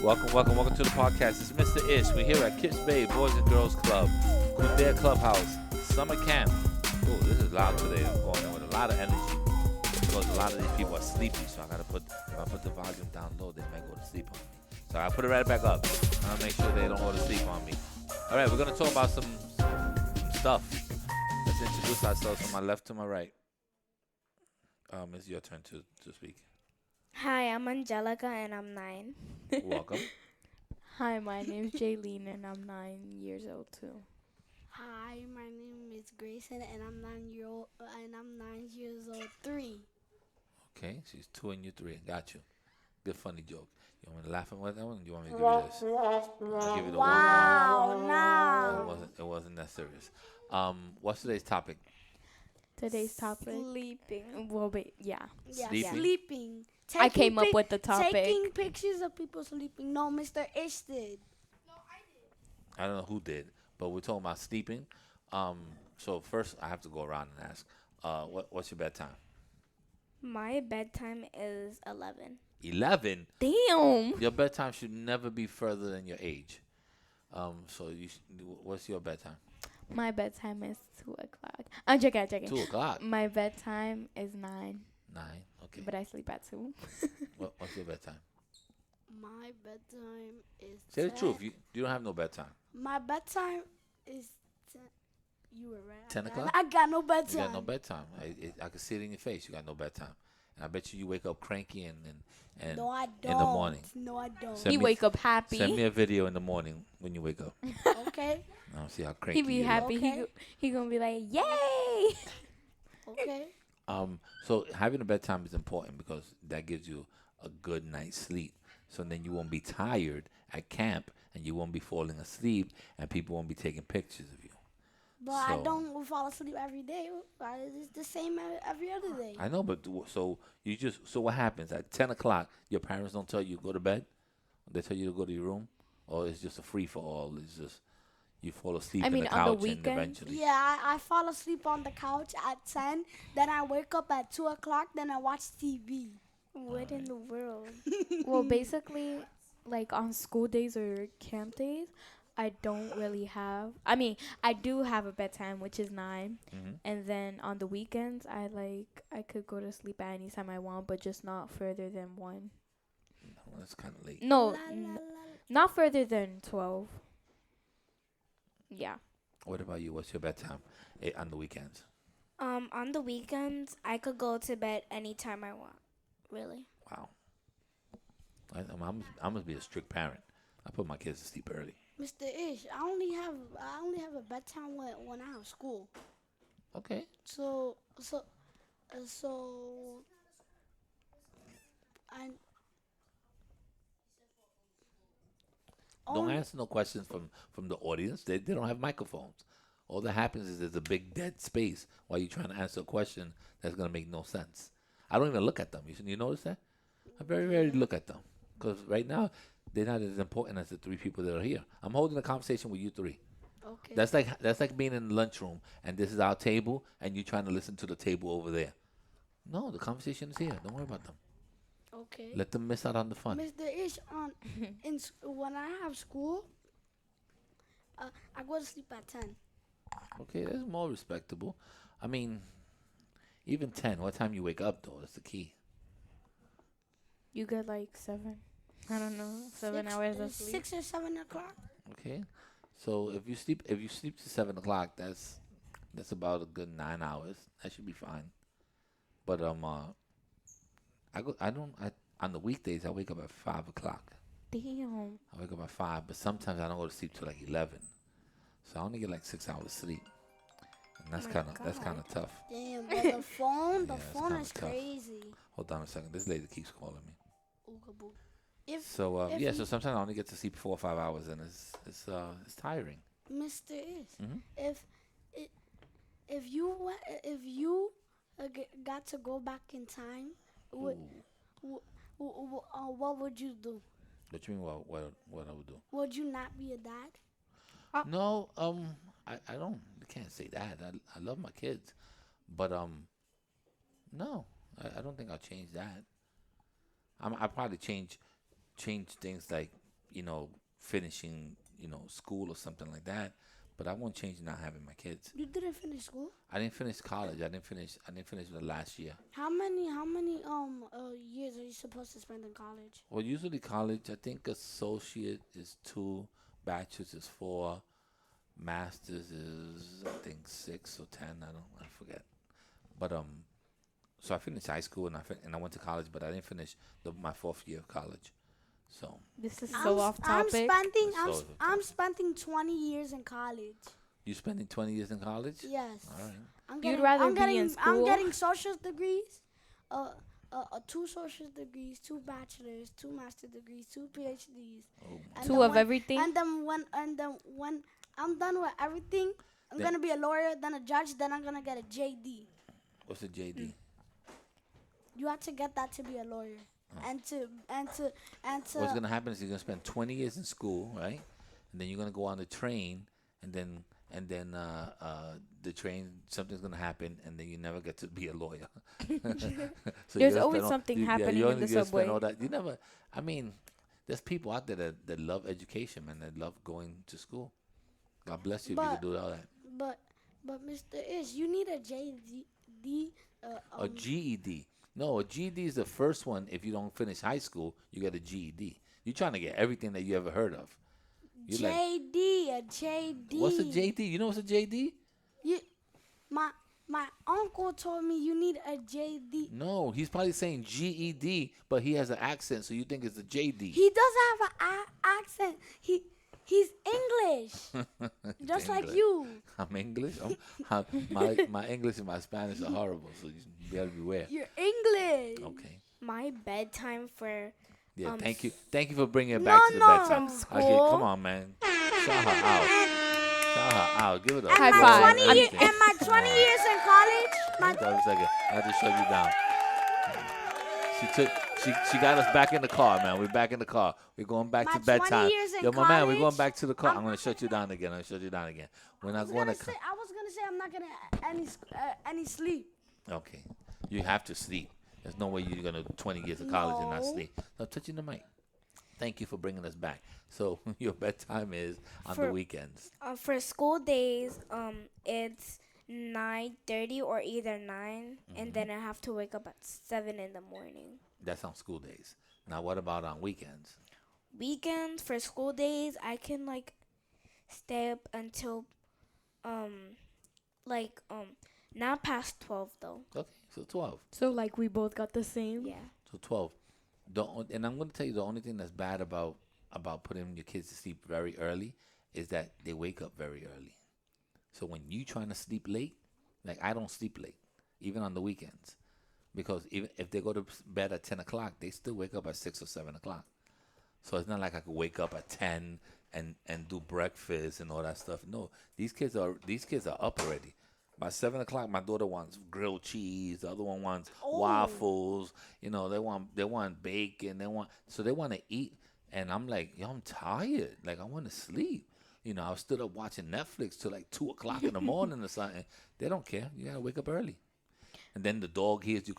Welcome to the podcast. It's Mr. Ish. We're here at Kips Bay Boys and Girls Club, Kildare Clubhouse, Summer Camp. Oh, this is loud today. I'm going in with a lot of energy because a lot of these people are sleepy. So if I put the volume down low, they might go to sleep on me. So I put it right back up. I'll make sure they don't go to sleep on me. All right, we're gonna talk about some stuff. Let's introduce ourselves from my left to my right. It's your turn to speak. Hi, I'm Angelica and I'm 9. Welcome. Hi, my name's Jaylene and I'm 9 years old too. Hi, my name is Grayson and I'm 9 year old and I'm 9 years old. 3. Okay, she's 2 and you're 3. Got you. Good funny joke. You want me to laugh at that one? Or do you want me to give you this? I'll give you the Wow, one. no. It wasn't that serious. What's today's topic? Today's topic. Sleeping. Well, yeah. Yeah, Sleeping? sleeping. I came up with the topic. Taking pictures of people sleeping. No, Mr. Ish did. I don't know who did, but we're talking about sleeping. So first I have to go around and ask, what's your bedtime? My bedtime is 11. 11. Damn. Your bedtime should never be further than your age. So what's your bedtime? My bedtime is 2 o'clock. I'm joking. 2 o'clock. My bedtime is 9, 9. Okay. but I sleep at 2. What's your bedtime? My bedtime is Say the 10. truth. You don't have no bedtime. My bedtime is 10. You were right. 10 o'clock? I got no bedtime. You got no bedtime. I can see it in your face. You got no bedtime. And I bet you wake up cranky and No, I don't. in the morning. No, I don't. Send He me- wake up happy. Send me a video in the morning when you wake up. Okay. I'll see how cranky He be you happy. Okay. He gonna be like, yay. Okay. look. So having a bedtime is important because that gives you a good night's sleep. So then you won't be tired at camp and you won't be falling asleep and people won't be taking pictures of you. But I So- don't fall asleep every day. It's the same every other day. I know, but so what happens at 10 o'clock? Your parents don't tell you to go to bed. They tell you to go to your room, or it's just a free for all. It's just you fall asleep I in mean, the on the couch and weekends? eventually. Yeah, I fall asleep on the couch at 10. Then I wake up at 2 o'clock. Then I watch TV. What in the world? Well, basically, like on school days or camp days, I don't really have. I mean, I do have a bedtime, which is 9, Mhm. and then on the weekends, I could go to sleep at any time I want, but just not further than 1. Well, that's kind of late. No, La, la, la. not further than 12. Yeah. What about you? What's your bedtime on the weekends? On the weekends, I could go to bed anytime I want. Really? Wow. I must be a strict parent. I put my kids to sleep early. Mr. Ish, I only have a bedtime when I have school. Okay. So I Don't only- answer no questions from the audience. They don't have microphones. All that happens is there's a big dead space while you're trying to answer a question that's gonna make no sense. I don't even look at them. You notice that? I very rarely look at them because right now they're not as important as the 3 people that are here. I'm holding a conversation with you 3. Okay. That's like being in the lunchroom and this is our table and you're trying to listen to the table over there. No, the conversation is here. Don't worry about them. Okay. Let them miss out on the fun. Mr. Ish, when I have school, I go to sleep at 10. Okay, that's more respectable. I mean, even 10. What time you wake up though? That's the key. You get like 7. I don't know, 7 hours of sleep. 6 or 7 o'clock. Okay, so if you sleep to 7 o'clock, that's about a good 9 hours. That should be fine. But on the weekdays I wake up at 5 o'clock. Damn. I wake up at 5, but sometimes I don't go to sleep till like 11. So I only get like 6 hours sleep, and that's My kind of tough. Damn, but the phone, Yeah, it's phone kinda is tough. crazy. Hold on a second. This lady keeps calling me. Oogaboo. If So if yeah, you- so sometimes I only get to sleep 4 or 5 hours, and it's tiring. Mr. Ish, Mhm. if you got to go back in time, what Ooh. what would you do? What you mean? What I would do? Would you not be a dad? No, I don't. I can't say that. I love my kids, but no, I don't think I'll change that. I probably change things like finishing, school or something like that. But I won't change not having my kids. You didn't finish school? I didn't finish college. I didn't finish the last year. How many years are you supposed to spend in college? Well, usually college, I think associate is 2, bachelor's is 4, master's is I think 6 or 10. I forget. But so I finished high school and I went to college, but I didn't finish my 4th year of college. So This is so off topic. I'm spending 20 years in college. you spending 20 years in college? Yes. All right. You'd rather I'm be getting, in school? I'm getting social degrees, 2 social degrees, 2 bachelors, 2 master degrees, 2 PhDs. Oh, And Two then of when- everything? And then when I'm done with everything, I'm Then- gonna be a lawyer, then a judge, then I'm gonna get a JD. what's a JD? You have to get that to be a lawyer, and to What's gonna happen is you're gonna spend 20 years in school, right? And then you're gonna go on the train, and then the train, something's gonna happen, and then you never get to be a lawyer. So There's you're gonna always spend something you happening in only the gonna spend subway. all that. You never. I mean, there's people out there that love education, man. That love going to school. God bless you if you But- can do all that. but Mr. Ish, you need a JD. A GED. No, a GED is the first one. If you don't finish high school, you get a GED. You're trying to get everything that you ever heard of. You like, A JD. what's a JD? You know what's a JD? My uncle told me you need a JD. No, he's probably saying GED, but he has an accent, so you think it's a JD. He does have an accent. He's English, just like English. you. I'm English. My English and my Spanish are horrible, so you better beware. You're English. Okay. My bedtime for Yeah. Um, Thank you. Thank you for bringing it No, back to the no. bedtime. From Okay, school. come on, man. Shout her out. Shout her out. Give it up. High Give five. her I mean- everything. And my 20 years in college, Hold on a second. I just shut you down. She got us back in the car, man. We're back in the car. We're going back My to 20 bedtime. years in Yo, my man, we're going college, back to the car. I'm I'm- gonna shut you down again. We're not going to. I was gonna say I'm not gonna any sleep. Okay. You have to sleep. There's no way you're gonna 20 years of college and not No. sleep. Stop touching the mic. Thank you for bringing us back. So your bedtime is on the For- weekends. for school days, it's 9:30 or either 9, and then I have to wake up at 7 in the morning. That's on school days. Now, what about on weekends? Weekends for school days, I can stay up until not past 12 though. Okay, so 12. So like we both got the same. Yeah. So 12. And I'm going to tell you the only thing that's bad about putting your kids to sleep very early is that they wake up very early. So when you trying to sleep late, like I don't sleep late, even on the weekends, because even if they go to bed at 10 o'clock, they still wake up at 6 or 7 o'clock. So it's not like I could wake up at 10 and do breakfast and all that stuff. No, these kids are up already. By 7 o'clock, my daughter wants grilled cheese. The other one wants waffles. They want bacon. They want to eat. And I'm like, yo, I'm tired. Like I want to sleep. I stood up watching Netflix till like 2 o'clock in the morning or something. They don't care. You gotta wake up early. And then the dog hears you.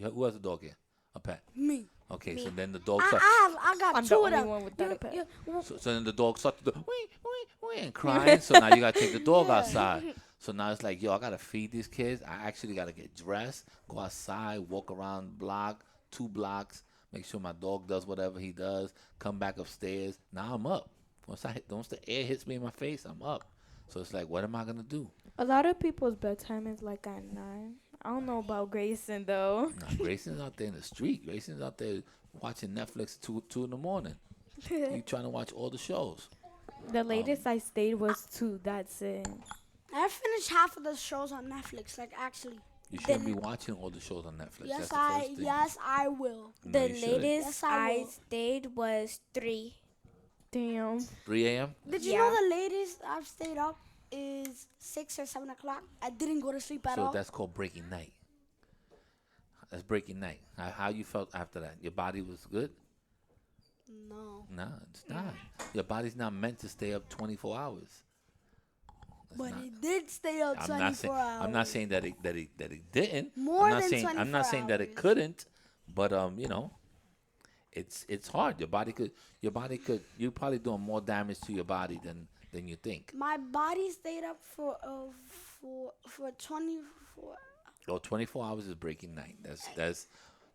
Who has a dog here? A pet. Me. Okay, so then the dog I starts. got I'm the two of only them. one without a pet. So then the dog starts to do wee, wee, wee, and crying. So now you gotta take the dog outside. So now it's like, yo, I gotta feed these kids. I actually gotta get dressed, go outside, walk around the block, 2 blocks, make sure my dog does whatever he does, come back upstairs. Now I'm up. Once the air hits me in my face, I'm up. So it's like, what am I gonna do? A lot of people's bedtime is like at 9. I don't know about Grayson though. Nah, Grayson's out there in the street. Grayson's out there watching Netflix 2 in the morning. You trying to watch all the shows. The latest I stayed was 2. That's it. I finished half of the shows on Netflix. Like actually, You shouldn't be watching all the shows on Netflix. yes, That's the first thing. yes, I will. No, The you shouldn't. latest Yes, I I will. stayed was 3. Damn. 3 a.m. Did you Yeah. know the latest I've stayed up is 6 or 7 o'clock? I didn't go to sleep at So all. that's called breaking night. That's breaking night. How you felt after that? Your body was good? No, No, it's not. Your body's not meant to stay up 24 hours. It's but not. it did stay up 24 hours. I'm not saying that it didn't. More I'm not than saying 24 I'm not saying that it hours. couldn't, but it's hard. You're probably doing more damage to your body than you think. My body stayed up for 24 Oh, 24 hours is breaking night. That's let's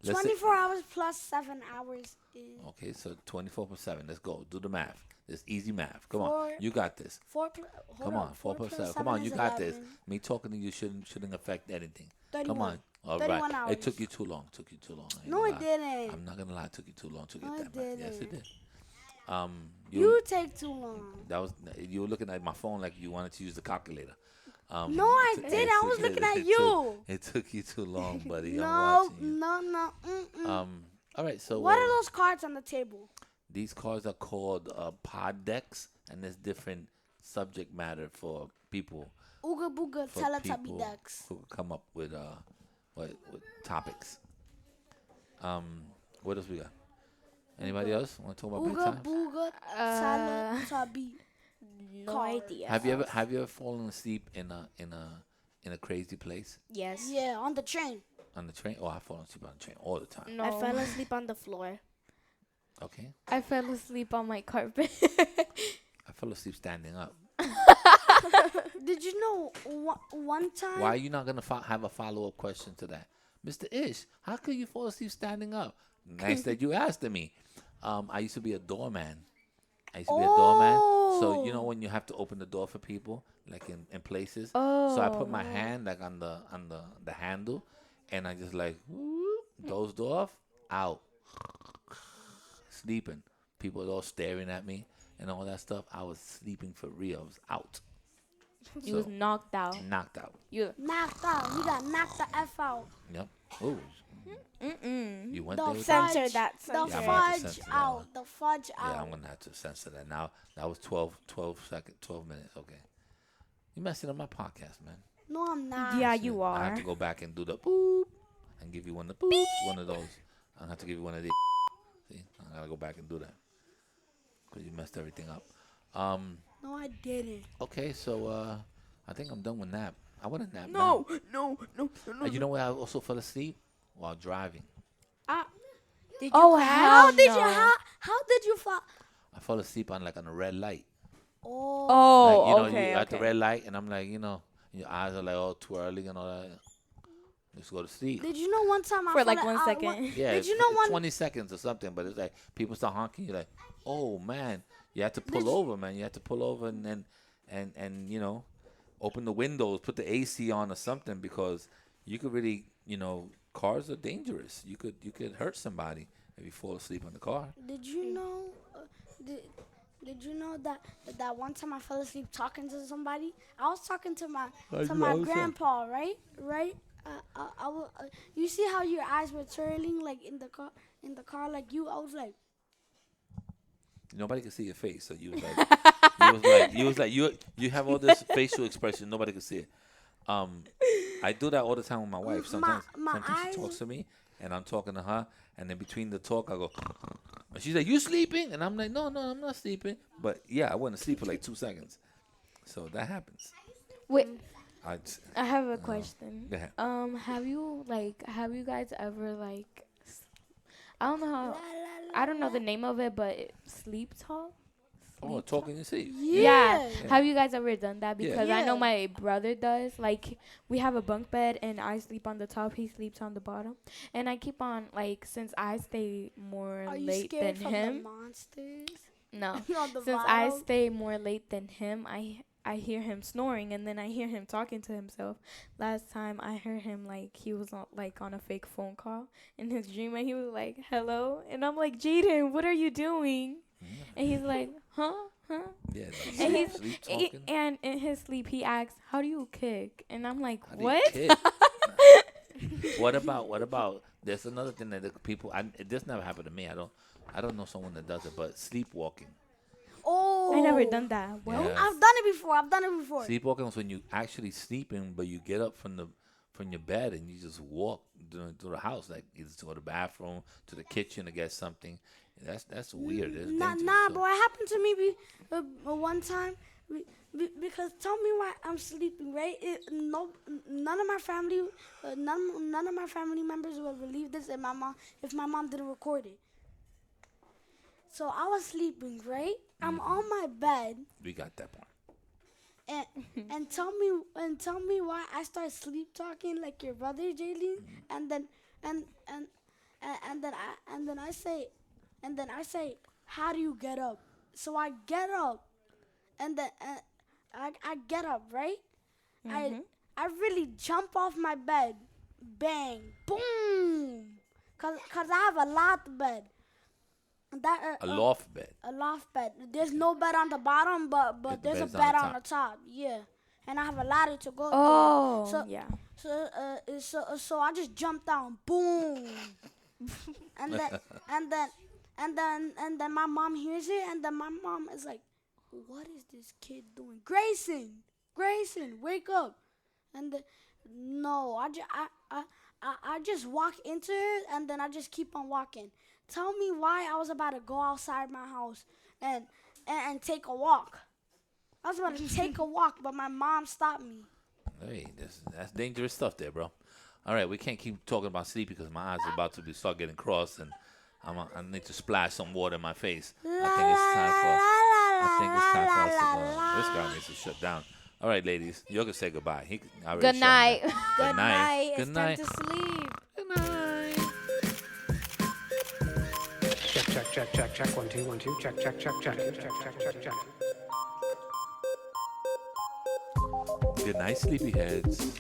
say, 24 hours plus 7 hours is okay, so 24 plus 7. Let's go. Do the math. It's easy math. Come on. Four- You got this. 4 plus, Come on. 4 plus 7. Come on, you got this. Me talking to you shouldn't affect anything. 31. Come on. All 31 right. hours. It took you too long. I ain't No, gonna it lie. didn't. I'm not gonna lie. It took you too long to get No, it that math. Yes, it didn't. did. You take too long. You were looking at my phone like you wanted to use the calculator. No, I didn't. I was looking at you. It took you too long, buddy. I'm No, watching you. no. Mm-mm. All right. So What are those cards on the table? these cards are called pod decks, and there's different subject matter for people. Ooga booga For Teletubby people decks. who come up with with topics. What else we got? Anybody else want to talk about Ooga bedtime? booga Uh, Teletubby. No Cards. idea. Have you ever fallen asleep in a crazy place Yes. Yeah, on the train. on the train? Oh, I fall asleep on the train all the time. No. I fell asleep on the floor. Okay, I fell asleep on my carpet. I fell asleep standing up. Did you know one time? Why are you not gonna have a follow-up question to that, Mr. Ish? How could you fall asleep standing up? Nice that you asked me. I used to be a doorman. So you know when you have to open the door for people, like in places. So I put my hand like on the handle, and I just like whoop, dozed off, out, sleeping. People were all staring at me and all that stuff. I was sleeping for real. I was out. You was knocked out. Knocked out. You. Knocked out. You got knocked the F out. Yep. Ooh. Mm-mm. You went The there with fudge, that? Censor that. The Yeah, I'm gonna have to fudge censor that out. one. The fudge Yeah, I'm out. gonna have to censor that. Now that was 12 minutes. Okay. You messing up my podcast, man. No, I'm not. Yeah, See, you I have are. to go back and do the boop and give you one of the boops, one of those. I have to give you one of these. See, I gotta go back and do that because you messed everything up. No, I didn't. Okay, so I think I'm done with nap. I want to nap. No. You know where I also fell asleep while driving. Did you Oh, crash? hell no. How did you fall? I fell asleep on a red light. Oh. Oh, Like, okay. you're at the Okay. red light, and I'm like, your eyes are like all twirling and all that. Just go to sleep. Did you know one time I For fell like a- 1 I- second. Yeah, Did it's you know one? 20 seconds or something, but it's like people start honking. You're like, oh man, you have to Did pull you- over, man. You have to pull over and then open the windows, put the AC on or something because you could really, cars are dangerous. You could hurt somebody if you fall asleep in the car. Did you know? Did you know that one time I fell asleep talking to somebody? I was talking to my grandpa, right? Right. You see how your eyes were twirling like in the car like you. I was like, Nobody could see your face, so you was like, you have all this facial expression. Nobody could see it. I do that all the time with my wife. Sometimes she talks to me, and I'm talking to her, and then between the talk, I go, and she's like, "You sleeping?" And I'm like, "No, I'm not sleeping." But yeah, I went to sleep for like 2 seconds, so that happens. Wait, I I have a question. Go ahead. Have you guys ever I don't know how, I don't know the name of it, but sleep talk? Oh, talking in your sleep. Yeah. Yeah. Have you guys ever done that? Yeah. Because I know Yeah. my brother does. Like, we have a bunk bed, and I sleep on the top. He sleeps on the bottom. And I keep on, since I stay more "Are you late than scared from the him. monsters?" No. On the Since I bottom? stay more late than him, I hear him snoring, and then I hear him talking to himself. Last time I heard him, he was on a fake phone call in his dream, and he was like, "Hello," and I'm like, "Jaden, what are you doing?" And he's like, "Huh?" Yeah. And he's sleep talking. and in his sleep he asks, "How do you kick?" And I'm like, How do you "What?" kick? What about? There's another thing that the people. This never happened to me. I don't know someone that does it, but sleepwalking. Oh, I never done that. What? Yeah. I've done it before. Sleepwalking is when you actually sleeping, but you get up from your bed and you just walk through the house, like either to the bathroom, to the kitchen to get something. That's weird. It's dangerous. Nah, So- bro. It happened to me one time. Because tell me why I'm sleeping, right? None of my family members would believe this, if my mom didn't record it. So I was sleeping, right? I'm on my bed, We got that point. and tell me why I start sleep talking like your brother, Jaylene, and then I say, how do you get up? So I get up, and then I get up, right? I really jump off my bed, bang, boom, cause I have a loft bed. A loft bed. A loft bed. There's no bed on the bottom, but The there's a bed's bed on on the the top. Yeah, and I have a ladder to go Oh, there. yeah. So I just jumped down, boom, and then my mom hears it, and then my mom is like, "What is this kid doing, Grayson? Grayson, wake up!" And no, I just walk into it, and then I just keep on walking. Tell me why I was about to go outside my house and take a walk. I was about to take a walk, but my mom stopped me. Hey, that's dangerous stuff there, bro. All right, we can't keep talking about sleep because my eyes are about to start getting crossed, and I need to splash some water in my face. I think it's time for us to go. This guy needs to shut down. All right, ladies, you can say goodbye. Good night. Good night. It's time to sleep. Good night. Check. 1, 2, 1, 2. Check. Good night, sleepyheads.